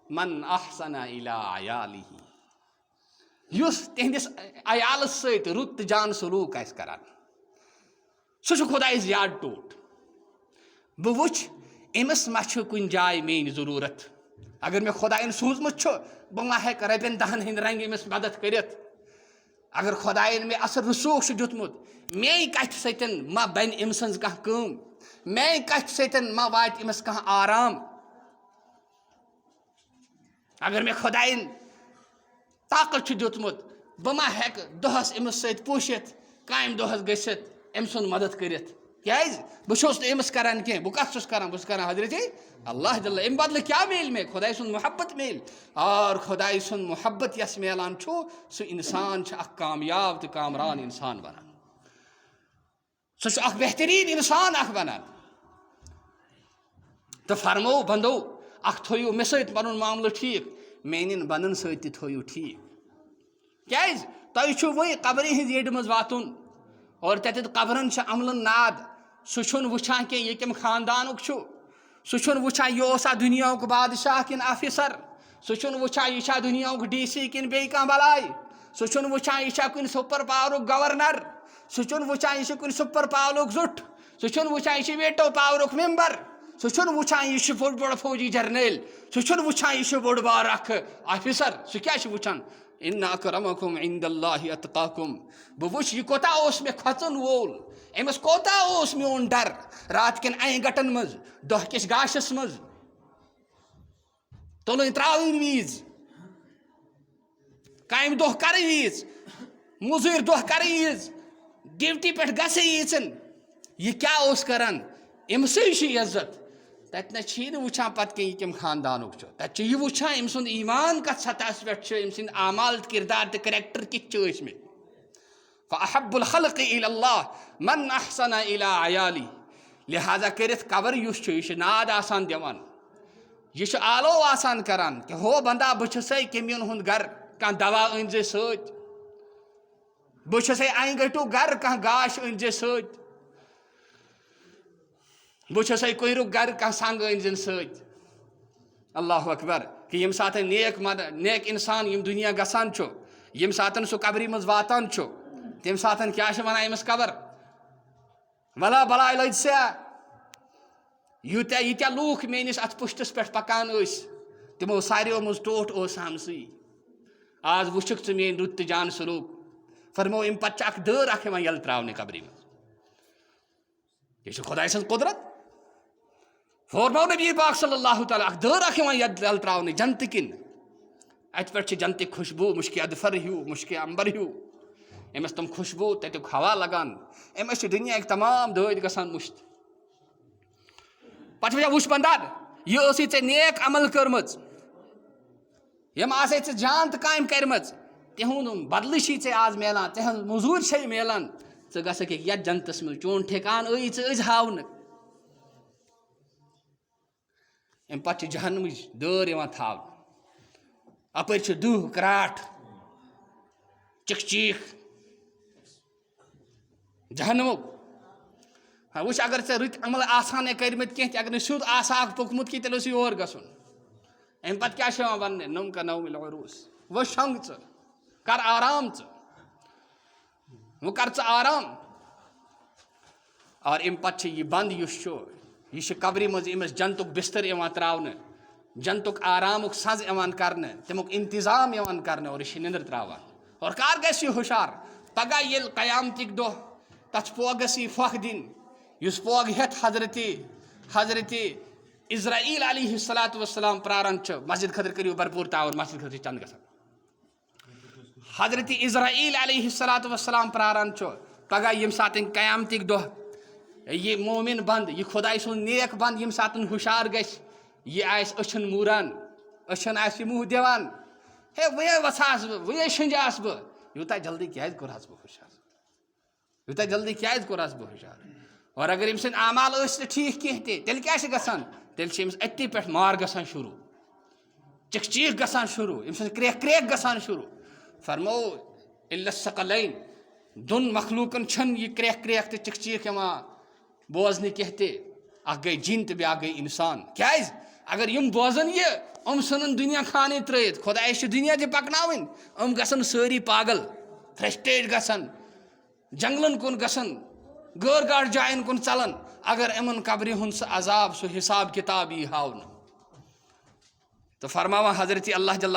من احسن الی عیالہ، یس تہندس عیالس ست رت جان سلوک آس کران سہ خدائے زیادہ ٹوٹ. بہ وچھ امس ما کن جائے میری ضرورت. اگر مے خدائن سوزمت بہ ما ہیک رپین دہن ہند رنگ امس مدد کرت. اگر خدائن مے اثر رسوخ دیتمت میری کتھ ستن ما بن ام سن کھانا کم، میری کتھ ستن ما وات امس کھانا آرام. اگر مے خدائن طاقت دیتمت بہ ما ہیک دہس امس ست پوشت کامہ دہس گژھت ام سن مدد کرت. کیاز بہ چھس نہ امس کران کی، بہ کت چھس کران، بہ چھس کران حضرت اللہ جل. ام بدلہ کیا میل مے؟ خدائے سن محبت میل. اور خدائے سن محبت یس میلان سہ انسان اخ کامیاب تو کامران انسان بنان. سہ اخ بہترین انسان اخ بنان. تو فرمو بندو اخ تھویو مے ست پنن معاملہ ٹھیک، میانن بندن ست تہ تھویو ٹھیک. کیاز تۄہہِ چھُو وۄنۍ قبرِ ہٕنٛزِ یٔڈ منٛز واتُن اور تتٮ۪تھ قبرن چھِ عملن ناد. سُہ چھُنہٕ وٕچھان کینٛہہ یہِ کمہِ خاندانُک چھُ، سُہ چھُنہٕ وٕچھان یہِ اوسا دُنیاہُک بادشاہ کِنہٕ آفِسر، سُہ چھُنہٕ وٕچھان یہِ چھا دُنیاہُک ڈی سی کِنہٕ بیٚیہِ کانٛہہ بلاے، سُہ چھُنہٕ وٕچھان یہِ چھا کُنہِ سُپر پاورُک گورنر، سُہ چھُنہٕ وٕچھان یہِ چھُ کُنہِ سُپر پاورُک زُٹھ، سُہ چھُنہٕ وٕچھان یہِ چھُ ویٹو پاورُک ممبر، سُہ چھُنہٕ وٕچھان یہِ چھُ بوٚڑ فوجی جرنیل، سُہ چھُنہٕ وٕچھان یہِ چھُ بوٚڑ بار اکھ آفِسر. سُہ کیٛاہ چھُ وٕچھان؟ اِنَّ اَکرَمَکُم عِندَ اللہِ اَتْقاکُم. بہٕ وٕچھ یہِ کوتاہ اوس مےٚ کھۄژُن وول، أمِس کوتاہ اوس میون ڈر رات کٮ۪ن اَنہِ گٹن منٛز، دۄہ کِس گاشس منٛز، تُلٕنۍ ترٛاوٕنۍ وِزِ، کامہِ دۄہ کرٕ وِزِ، موٚزوٗرۍ دۄہ کرٕ وِزِ، ڈیوٹی پٮ۪ٹھ گژھٕ ییٖژن. یہِ کیٛاہ اوس کران؟ أمسٕے چھِ عزت. تتہِ نہ چھی نہٕ وٕچھان پتہٕ کینٛہہ یہِ کمہِ خاندانُک چھُ، تتہِ چھُ یہِ وٕچھان أمۍ سُنٛد ایٖمان کتھ سطحس پٮ۪ٹھ چھُ، أمۍ سٕنٛدۍ اعمال تہٕ کردار تہٕ کریکٹر کِتھ چھِ ٲسمٕتۍ. فأحب الخلق إلى الله من أحسن إلى عيالي. لہذا کٔرِتھ قبر یُس چھُ یہِ چھُ ناد آسان دِوان، یہِ چھُ آلو آسان کران کہ ہو بندہ بہٕ چھُسے کٔمیٖن ہُنٛد گرٕ، کانٛہہ دوا أنۍ زِ سۭتۍ، بہٕ چھُسے انہِ گٔٹیُک گرٕ، کانٛہہ گاش أنۍ زِ سۭتۍ، بہٕ چھُسے کُہرُک گرٕ، کانٛہہ سنگ أنۍ زِن سۭتۍ. اللہ اکبر. کہ ییٚمہِ ساتہٕ نیک انسان یِم دُنیا گژھان چھُ، ییٚمہِ ساتہٕ سُہ قبرِ منٛز واتان چھُ، تمہِ ساتہٕ کیٛاہ چھِ ونان أمِس قبر؟ ولا بلاے لٔج ژےٚ. ییٖتیاہ لوٗکھ میٲنِس اتھ پُشتس پٮ۪ٹھ پکان ٲسۍ تِمو ساروِیو منٛز ٹوٹھ اوس ہمسٕے. آز وٕچھُکھ ژٕ میٲنۍ رُت تہٕ جان سلوٗک. فرمو اَمہِ پتہٕ چھِ اکھ دٲر اکھ یِوان ییٚلہٕ تراونہٕ قبرِ منٛز. یہِ چھِ خۄداے سٕنٛز قُدرت. فرمو نبی پاک صلی اللہ تعالیٰ اکھ دٲر اکھ یِوان ییٚلہٕ تراونہٕ جنتہٕ کِنۍ. اتہِ پٮ۪ٹھ چھِ جنتٕکۍ خوشبوٗ مُشکہِ ادفر ہیوٗ، مُشکہِ امبر ہیوٗ، أمِس تِم خوشبوٗ تتیُک ہوا لگان، أمِس چھِ دُنیاہٕکۍ تمام دٲدۍ گژھان مٔشت. پتہٕ وٕچھ بندر یہِ ٲسٕے ژےٚ نیک عمل کٔرمٕژ، یِم آسے ژےٚ جان تہٕ کامہِ کرِمژ، تِہُنٛد بدلہٕ چھی ژےٚ آز میلان، تِہنٛز موٚزوٗرۍ چھے میلان. ژٕ گژھکھ یتھ جنتس منٛز، چون ٹھِکان ٲیی ژٕ أزۍ ہاونہٕ. اَمہِ پتہٕ چھِ جہنمٕچ دٲر یِوان تھاونہٕ. اپٲرۍ چھُ دٕہ کراٹھ چِکھ چیٖکھ جہنمُک. وٕچھ اگر ژےٚ رٕتۍ عمل آسان کٔرمٕتۍ کینٛہہ تہِ، اگر نہٕ سیوٚد آسہَکھ پوٚکمُت کینٛہہ تیٚلہِ اوس یور گژھُن. اَمہِ پتہٕ کیٛاہ چھِ یِوان وننہٕ؟ نوٚم کا نوم العروٗس. وۄنۍ شۄنٛگ ژٕ، کر آرام ژٕ، وۄنۍ کر ژٕ آرام. اور اَمہِ پتہٕ چھِ یہِ بنٛد یُس چھُ، یہِ چھِ قبرِ منٛز أمِس جنتُک بستر یِوان ترٛاونہٕ، جنتُک آرامُک سَز یِوان کرنہٕ، تمیُک انتظام یِوان کرنہٕ، اور یہِ چھِ نِندٕر ترٛاوان. اور کر گژھِ یہِ ہُشار؟ پگاہ ییٚلہِ قیامتٕکۍ دۄہ تتھ پوگس یی پھۄکھ دِنۍ، یُس پوگ ہٮ۪تھ حضرتِ اِزرایٖل علیہ الصلاۃ والسلام پراران چھُ. مسجد خٲطرٕ کٔرِو بھرپوٗر تعاوُن، مسجد خٲطرٕ چند گژھان. حضرتِ اِزرایٖل علیہ الصلاۃ والسلام پراران چھُ پگاہ ییٚمہِ ساتہٕ قیامتٕکۍ دۄہ یہِ مومِن بنٛد، یہِ خۄداے سُنٛد نیک بنٛد ییٚمہِ ساتہٕ ہُشار گژھِ، یہِ آسہِ أچھن موٗران، أچھن آسہِ یہِ مُہ دِوان، ہے وۄنۍ وژھاس بہٕ، وۄنۍ شٔنجاس بہٕ. یوٗتاہ جلدی کیٛازِ کوٚرہس بہٕ ہُشار؟ یوٗتاہ جلدی کیٛازِ کوٚرہس بہٕ ہُشار؟ اور اگر أمۍ سٕنٛدۍ اعمال ٲسۍ نہٕ ٹھیٖک کینٛہہ تہِ، تیٚلہِ کیٛاہ چھِ گژھان؟ تیٚلہِ چھِ أمِس أتی پٮ۪ٹھ مار گژھان شروٗع، چِکھ چیٖکھ گژھان شروٗع، أمۍ سٕنٛز کرٛیکھ گژھان شروٗع. فرمو اِلَّا الثَّقَلَيْن. دۄن مخلوٗقن چھنہٕ یہِ کرٛیکھ تہٕ چِکھ چیٖکھ یِوان بوزنہٕ کینٛہہ تہِ. اکھ گٔے جِن تہٕ بیٛاکھ گٔے اِنسان. کیٛازِ؟ اگر یم بوزن یہ ژھنن دنیا خانے ترٲیِتھ خۄدایَس چھِ دنیا تہِ پکناوٕنۍ گژھن سٲری پاگل فرسٹریٹ گژھن جنگلن کُن گژھن غٲر گاڑ جاین کُن ژلن اگر یِمن قبرِ ہُنٛد سُہ عذاب سُہ حساب کِتاب یی ہاونہٕ تو فرماوان حضرت اللہ جل